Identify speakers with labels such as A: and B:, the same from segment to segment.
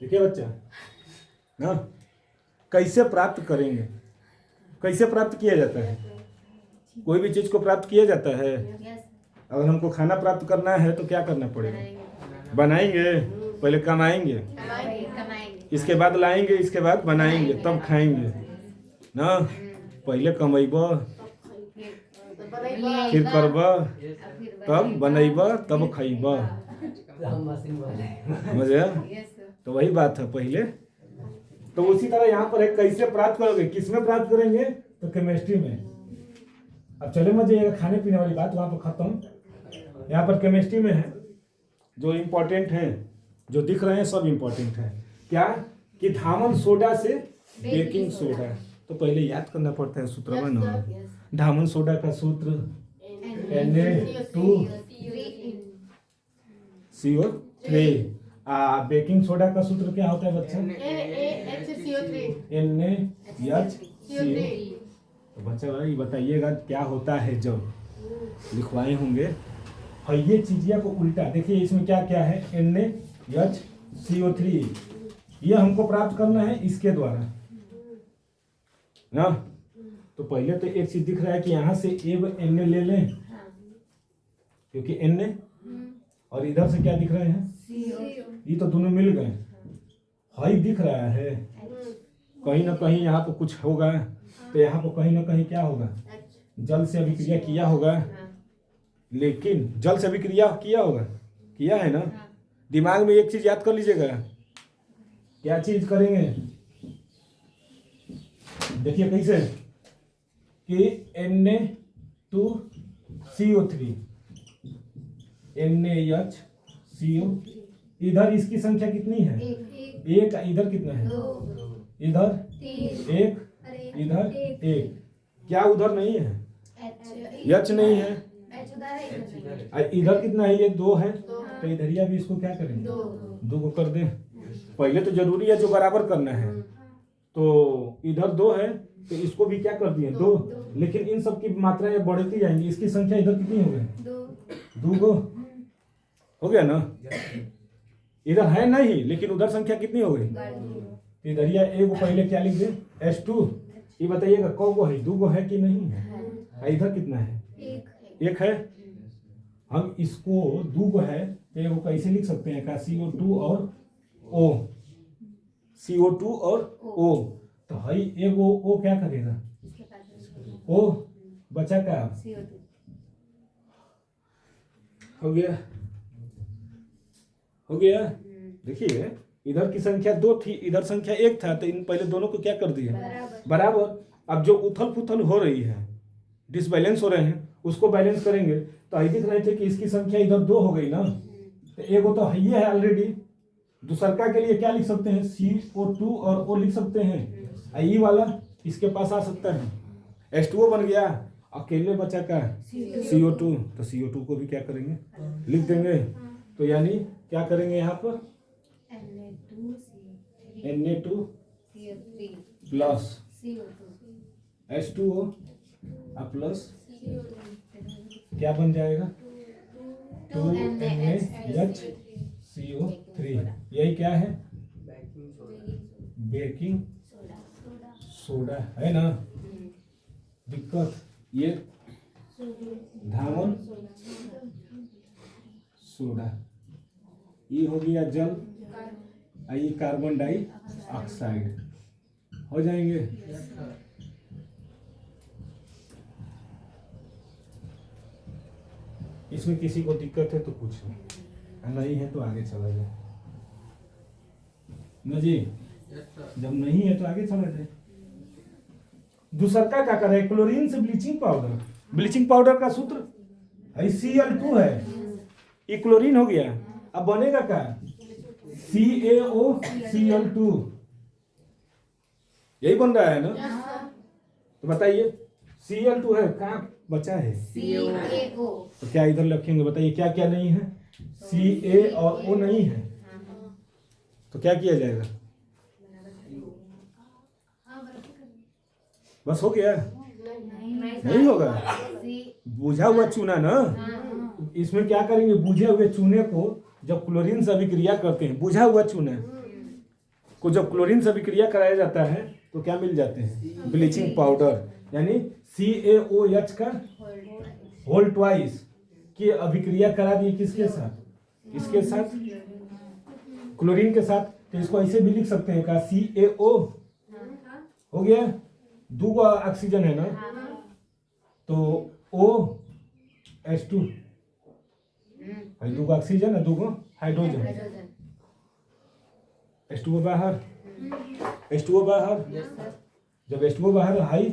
A: देखिए बच्चा ना, कैसे प्राप्त करेंगे, कैसे प्राप्त किया जाता है? कोई भी चीज़ को प्राप्त किया जाता है। अगर हमको खाना प्राप्त करना है तो क्या करना पड़ेगा? बनाएंगे, पहले कमाएंगे, इसके बाद लाएंगे, इसके बाद बनाएंगे, तब खाएंगे ना। पहले कमैब, फिर करब, तब बनैब, तब खैब। समझे? तो वही बात है पहले। तो उसी तरह यहाँ पर है, कैसे प्राप्त करोगे, किसमें प्राप्त करेंगे? तो केमिस्ट्री में। अब चले मत जाइएगा खाने पीने वाली बात, वहाँ पर खत्म। यहाँ पर केमिस्ट्री में है जो इम्पोर्टेंट है, जो दिख रहे हैं सब इम्पोर्टेंट है। क्या कि धामन सोडा से बेकिंग सोडा। तो पहले याद करना पड़ता है सूत्र ना। धामन सोडा का सूत्र Na2CO3। बेकिंग सोडा का सूत्र क्या होता है बच्चा? NaHCO। तो बच्चा भाई बताइएगा क्या होता है जब लिखवाए होंगे। और ये चीज़िया को उल्टा देखिए, इसमें क्या क्या है? NaHCO3। ये हमको प्राप्त करना है इसके द्वारा ना। तो पहले तो एक चीज दिख रहा है कि यहाँ से Na ले लें, क्योंकि Na और इधर से क्या दिख रहे हैं? ये तो दोनों मिल गए। हाई दिख रहा है, कहीं ना कहीं यहाँ पर कुछ होगा। तो यहाँ पर कहीं ना कहीं क्या होगा? जल से अभिक्रिया किया होगा। लेकिन जल से अभिक्रिया किया होगा, किया है ना। दिमाग में एक चीज याद कर लीजिएगा। क्या चीज करेंगे? देखिए कैसे कि Na2CO3 NaHCO। इधर इसकी संख्या कितनी है? एक। इधर कितना है? इधर एक, इधर एक। क्या उधर नहीं है? H नहीं है। इधर कितना है? ये 2 है। तो इधरिया भी इसको क्या करेंगे? 2 को कर दें। पहले तो जरूरी है जो बराबर करना है। तो इधर 2 है तो इसको भी क्या कर दिए? 2। लेकिन इन सब की मात्राएं बढ़ती जाएंगी। इसकी संख्या इधर कितनी हो गई? 2 हो गया ना। इधर है नहीं, लेकिन उधर संख्या कितनी हो गई? इधरिया एक पहले क्या लिख दे? H2। ये बताइएगा कौ है? 2 है कि नहीं है? इधर कितना है? 1 है। हम इसको 2 है तो एक कैसे लिख सकते हैं? का CO2 और O। CO2 और O। तो भाई एक O क्या करेगा? O बचा का हो गया, हो गया। देखिए इधर की संख्या 2 थी, इधर संख्या 1 था। तो इन पहले दोनों को क्या कर दिया? बराबर। अब जो उथल पुथल हो रही है, डिसबैलेंस हो रहे हैं, उसको बैलेंस करेंगे। तो आई दिख रहे थे कि इसकी संख्या इधर 2 हो गई ना। तो एक वो तो ये है ऑलरेडी। दूसरका के लिए क्या लिख सकते हैं? CO2 और O लिख सकते हैं। ये वाला इसके पास आ सकता है, H2O बन गया। अकेले बचा का CO2। तो CO2 को भी क्या करेंगे? लिख देंगे। तो यानी क्या करेंगे यहाँ पर? Na2 प्लस H2O प्लस क्या बन जाएगा? 2NaHCO3। यही क्या है? बेकिंग सोडा है ना। दिक्कत ये धामन सोडा, ये हो गया जल, ये कार्बन डाइऑक्साइड हो जाएंगे। इसमें किसी को दिक्कत है तो पूछो, नहीं है तो आगे चला जाए ना जी। जब नहीं है तो आगे चला जाए। दूसरा क्या करे? क्लोरीन से ब्लीचिंग पाउडर। ब्लीचिंग पाउडर का सूत्र Cl2 है, ये क्लोरीन हो गया। अब बनेगा क्या? CaOCl2। यही बन रहा है ना। तो बताइए Cl2 है, कहाँ बचा है? CaO। तो क्या इधर रखेंगे? बताइए क्या क्या नहीं है? Ca और O नहीं है। तो क्या किया जाएगा? बस हो गया? नहीं होगा। बुझा हुआ चूना ना, इसमें क्या करेंगे? बुझे हुए चूने को जब क्लोरीन से अभिक्रिया करते हैं, बुझा हुआ चूना, को जब क्लोरीन से अभिक्रिया कराया जाता है तो क्या मिल जाते हैं? Bleaching powder. यानी CaOH का होल ट्वाइस की अभिक्रिया करा दी किसके साथ? इसके साथ, क्लोरीन के साथ। तो इसको ऐसे भी लिख सकते हैं का CaO हो गया, दो ऑक्सीजन है ना, तो OH2 दो ऑक्सीजन है, दो हाइड्रोजन, H2O बाहर, H2O बाहर। जब H2O बाहर हाई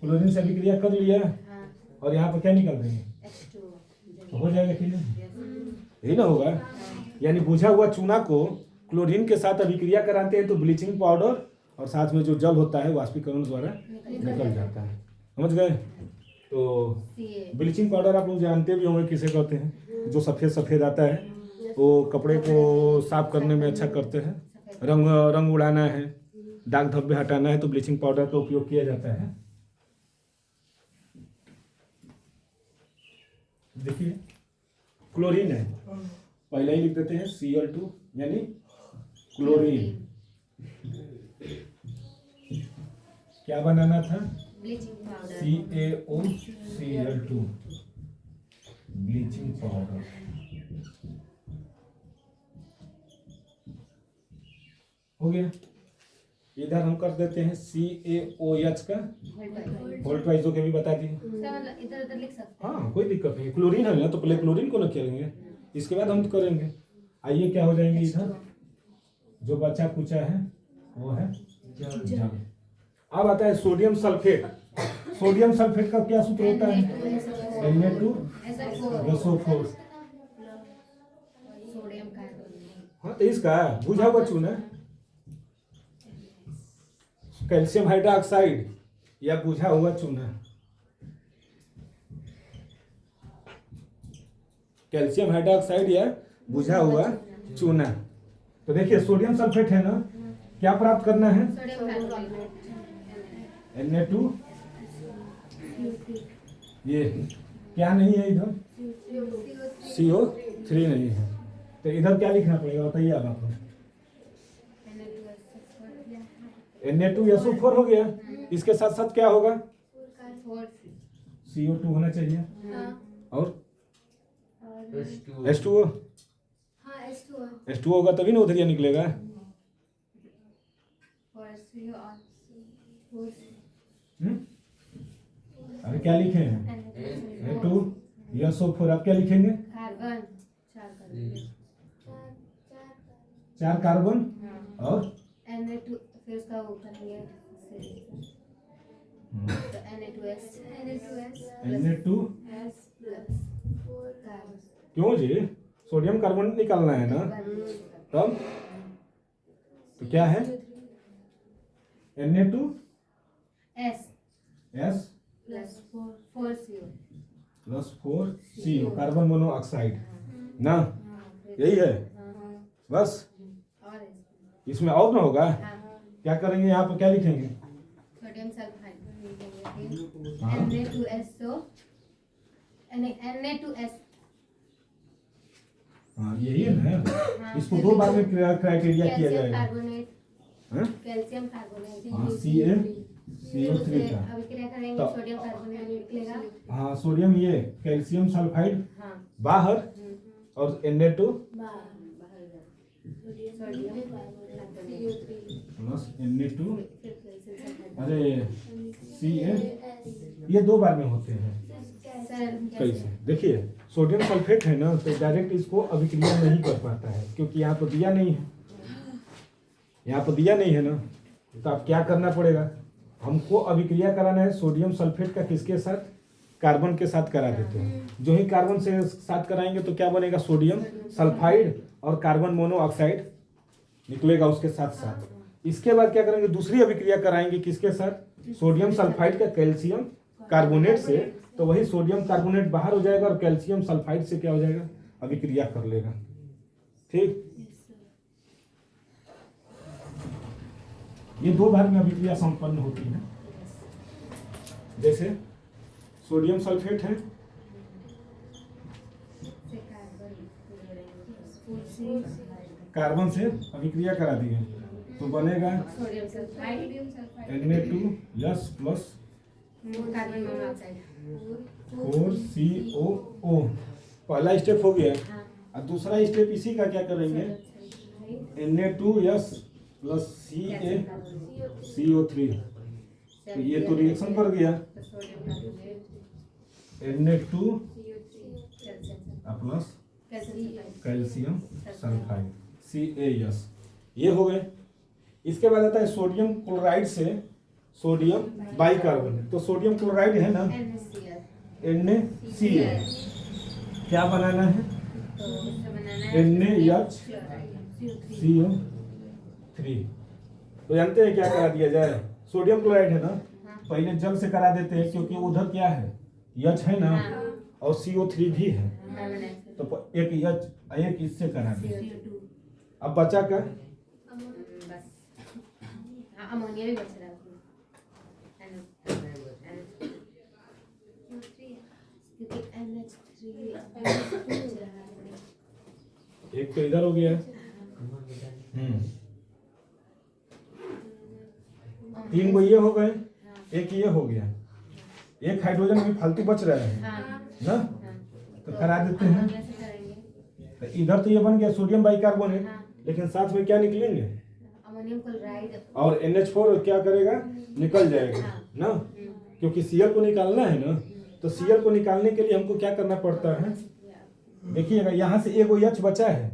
A: क्लोरीन से अभिक्रिया कर लिया और यहाँ पर क्या निकल रही है? तो हो जाएगा क्लियर, यही ना होगा। यानी बुझा हुआ चूना को क्लोरीन के साथ अभिक्रिया कराते हैं तो ब्लीचिंग पाउडर और साथ में जो जल होता है वाष्पीकरण द्वारा निकल जाता है। समझ गए? तो ब्लीचिंग पाउडर आप लोग जानते भी होंगे किसे कहते हैं। जो सफ़ेद सफ़ेद आता है वो कपड़े को साफ करने में अच्छा करते हैं। रंग उड़ाना है, दाग धब्बे हटाना है तो ब्लीचिंग पाउडर का उपयोग किया जाता है। देखिए क्लोरीन है, पहले ही लिख देते हैं Cl2 यानी क्लोरीन। क्या बनाना था? CaOCl2 bleaching powder. हो गया। इधर हम कर देते हैं CaOH का होल ट्वाइस, जो के भी बता दिए।
B: इधर उधर लिख सकते हैं।
A: हाँ कोई दिक्कत नहीं, क्लोरीन है ना तो पहले क्लोरीन को ना करेंगे, इसके बाद हम करेंगे। आइए क्या हो जाएंगे इधर, जो बचा कुचा है वो है जल। अब आता है सोडियम सल्फेट। सोडियम सल्फेट का क्या सूत्र होता है? Na2SO4।
B: Sodium carbonate.
A: हाँ तो इसका बुझा हुआ चूना कैल्शियम हाइड्रोक्साइड या बुझा हुआ चूना, कैल्शियम हाइड्रोक्साइड या बुझा हुआ चूना। तो देखिए सोडियम सल्फेट है ना, क्या प्राप्त करना है?
B: Sodium carbonate.
A: Na2, ये क्या नहीं है इधर? CO3 नहीं है। तो इधर क्या लिखना पड़ेगा बताइए आप आपको? Na2SO4 हो गया। इसके साथ साथ क्या होगा? CO2 होना चाहिए और H2O। H2O होगा तभी ना उधरिया निकलेगा। अरे क्या लिखे हैं? Na2SO4। आप क्या लिखेंगे?
B: कार्बन,
A: 4 कार्बन और
B: Na2 फिर उसका वो करेंगे तो Na2S
A: क्यों जी? सोडियम कार्बोनेट निकालना है ना, तब तो क्या है? Na2S plus 4CO carbon monoxide ना, यही है बस। इसमें और ना होगा। क्या करेंगे यहाँ पर? क्या लिखेंगे?
B: Sodium sulphide Na2S।
A: हाँ यही है ना। इसको दो बार में क्राइटेरिया किया जाएगा।
B: Calcium carbonate.
A: हाँ CO3 का
B: अभिक्रिया करेंगे
A: तो
B: सोडियम कार्बोनेट निकलेगा।
A: हाँ सोडियम, ये कैल्शियम सल्फाइड बाहर और Na2 प्लस Na2 अरे Ca, ये दो बार में होते हैं। कैसे? देखिए सोडियम सल्फेट है ना तो डायरेक्ट इसको अभिक्रिया नहीं कर पाता है क्योंकि यहाँ पर दिया नहीं है, यहाँ पर दिया नहीं है ना। तो अब क्या करना पड़ेगा? हमको अभिक्रिया कराना है सोडियम सल्फेट का किसके साथ? कार्बन के साथ करा देते हैं। जो ही कार्बन से साथ कराएंगे तो क्या बनेगा? सोडियम सल्फाइड और कार्बन मोनोऑक्साइड निकलेगा उसके साथ साथ। इसके बाद क्या करेंगे? दूसरी अभिक्रिया कराएंगे किसके साथ? सोडियम सल्फाइड का कैल्शियम कार्बोनेट से। तो वही सोडियम कार्बोनेट बाहर हो जाएगा और कैल्शियम सल्फाइड से क्या हो जाएगा? अभिक्रिया कर लेगा। ठीक, ये दो भाग में अभिक्रिया संपन्न होती है। जैसे सोडियम सल्फेट है, कार्बन से अभिक्रिया करा दी है तो बनेगा
B: sodium sulphide
A: Na2 plus
B: carbon monoxide
A: 4COO। पहला स्टेप हो गया।
B: हाँ
A: और दूसरा स्टेप इसी का क्या करेंगे, Na2 प्लस CO3। तो ये तो रिएक्शन कर गया,
B: sodium carbonate
A: Na2
B: calcium
A: plus
B: calcium
A: calcium sulphide CaS। ये हो गए। इसके बाद आता है सोडियम क्लोराइड से सोडियम बाइकार्बोनेट। तो सोडियम क्लोराइड है ना
B: NaCl
A: NaCl, क्या बनाना है
B: तो इससे बनाना है
A: NaHCO3। तो जानते हैं क्या करा दिया जाए, सोडियम क्लोराइड है ना, पहले जल से करा देते हैं क्योंकि उधर क्या है H है ना और CO3 भी है, तो एक H एक इससे करा दे। अब बचा का
B: बस हाँ अमोनिया भी बच रहा है उसमें क्योंकि NH3
A: एक तो इधर हो गया। तीन को ये हो गए, एक ये हो गया, एक हाइड्रोजन भी फालतू बच रहा है ना, तो करा देते हैं। तो इधर तो ये बन गया सोडियम बाइकार्बोनेट, लेकिन साथ में क्या निकलेंगे
B: अमोनियम क्लोराइड
A: और NH4 क्या करेगा, निकल जाएगा ना, क्योंकि Cl को निकालना है ना। तो Cl को निकालने के लिए हमको क्या करना पड़ता है, देखिएगा यहाँ से एगो H बचा है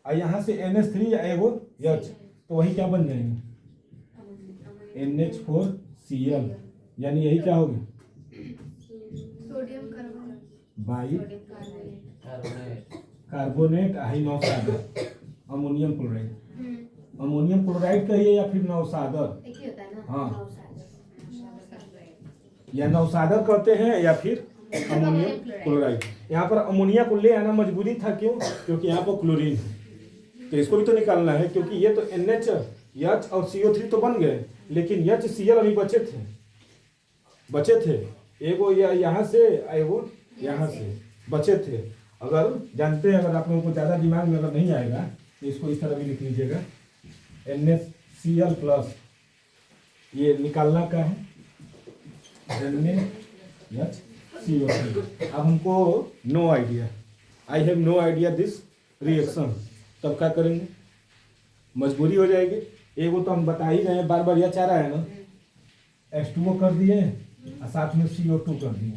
A: और यहाँ से NH3 या एगो H, तो वही क्या बन जाएंगे NH4Cl, यानी यही क्या होगी
B: सोडियम
A: बाई कार्बोनेट हाई नौसादर अमोनियम क्लोराइड। अमोनियम क्लोराइड कहिए या फिर नौसादर,
B: एक ही होता है ना
A: हाँ, या नौसादर कहते हैं या फिर अमोनियम क्लोराइड। यहाँ पर अमोनिया को ले आना मजबूरी था, क्यों, क्योंकि यहाँ पर क्लोरीन है, तो इसको भी तो निकालना है, क्योंकि ये तो NH H और CO3 तो बन गए, लेकिन HCl अभी बचे थे एगो यहाँ से एगो यहाँ से बचे थे। अगर जानते हैं, अगर आप लोगों को ज़्यादा दिमाग में अगर नहीं आएगा तो इसको इस तरह भी लिख लीजिएगा NaCl प्लस ये निकालना का है NaHCO3। अब हमको no idea, I have no idea this reaction, तब क्या करेंगे, मजबूरी हो जाएगी। एगो तो हम बता ही रहे हैं, बार बार यह चाह रहा है ना, H2O कर दिए और साथ में CO2 कर दिए।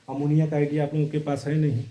A: अमोनिया का आइडिया आप लोगों के पास है नहीं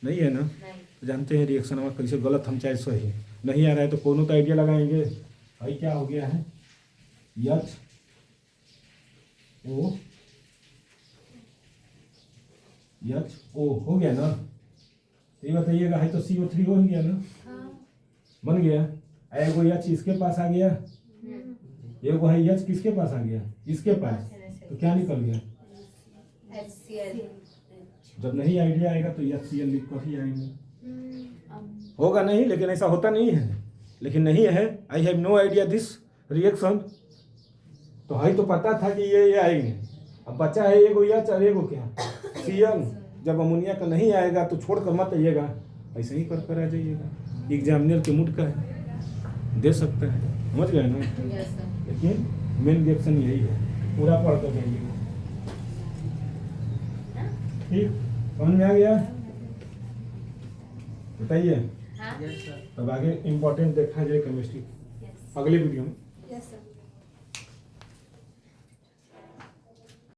A: है ना, तो जानते हैं रिएक्शन हमारा कैसे गलत हम चाहे सही नहीं आ रहा है, तो कोनो तो आइडिया लगाएंगे। भाई क्या हो गया है HO हो गया ना, तो ये बताइएगा, है तो CO3 हो गया ना, बन गया। एगो H इसके पास आ गया, एगो है H किसके पास आ गया, इसके पास, तो क्या निकल गया
B: HCl।
A: जब नहीं आइडिया आएगा तो HCl लिख कर ही आएंगे, होगा नहीं, लेकिन ऐसा होता नहीं है, लेकिन नहीं है। I have no idea this reaction, तो है तो पता था कि ये आएंगे। अब बचा है एगो H और एगो क्या Cl। जब अमोनिया का नहीं आएगा तो छोड़ कर मत आइएगा, ऐसे ही कर आ जाइएगा, एग्जामिनर के मूड का है, दे सकता है, समझ गए ना। लेकिन मेन रिएक्शन यही है, पूरा पढ़ कर जाइएगा, ठीक, समझ में आ गया, बताइए। तब आगे इम्पोर्टेंट देखा जाए केमिस्ट्री अगले वीडियो में।